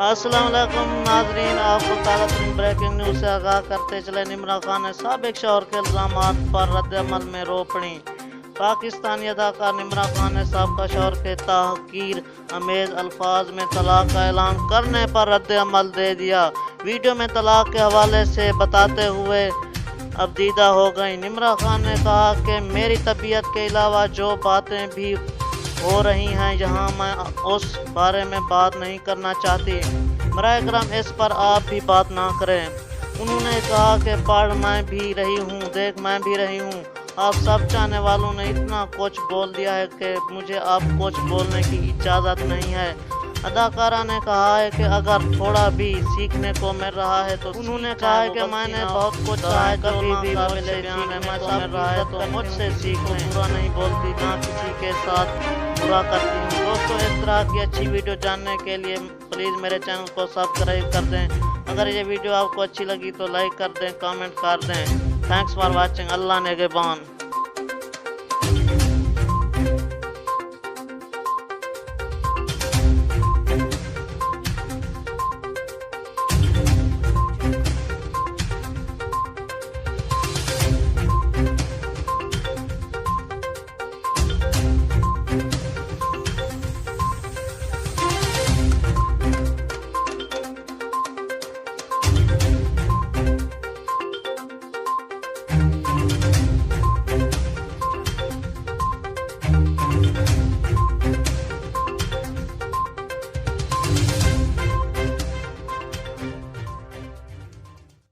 अस्सलाम वालेकुम नाजरीन, आपको ताज़ा तरीन ब्रेकिंग न्यूज़ से आगाह करते चले। निम्रा खान ने साबिक शौहर के इल्ज़ामात पर रद्द-ए-अमल में रोपणी। पाकिस्तानी अदाकार निम्रा खान ने साबिक़ शौहर के तहक़ीर अमेज़ अल्फाज में तलाक का ऐलान करने पर रद्द-ए-अमल दे दिया। वीडियो में तलाक के हवाले से बताते हुए अबदीदा हो गई। निम्रा खान ने कहा कि मेरी तबीयत के अलावा जो बातें भी हो रही हैं यहाँ मैं उस बारे में बात नहीं करना चाहती। बराए करम इस पर आप भी बात ना करें। उन्होंने कहा कि पढ़ मैं भी रही हूँ, देख मैं भी रही हूँ। आप सब चाहने वालों ने इतना कुछ बोल दिया है कि मुझे अब कुछ बोलने की इजाज़त नहीं है। अदाकारा ने कहा है कि अगर थोड़ा भी सीखने को मिल रहा है तो उन्होंने कहा है कि मैंने बहुत कुछ कहा है, कभी भी मुझसे सीखने को मिल रहा है तो मुझसे सीखो। बुरा नहीं बोलती, ना किसी के साथ बुरा करती हूँ। दोस्तों, इस तरह की अच्छी वीडियो जानने के लिए प्लीज़ मेरे चैनल को सब्सक्राइब कर दें। अगर ये वीडियो आपको अच्छी लगी तो लाइक कर दें, कमेंट कर दें। Thanks for watching. अल्लाह निगहबान।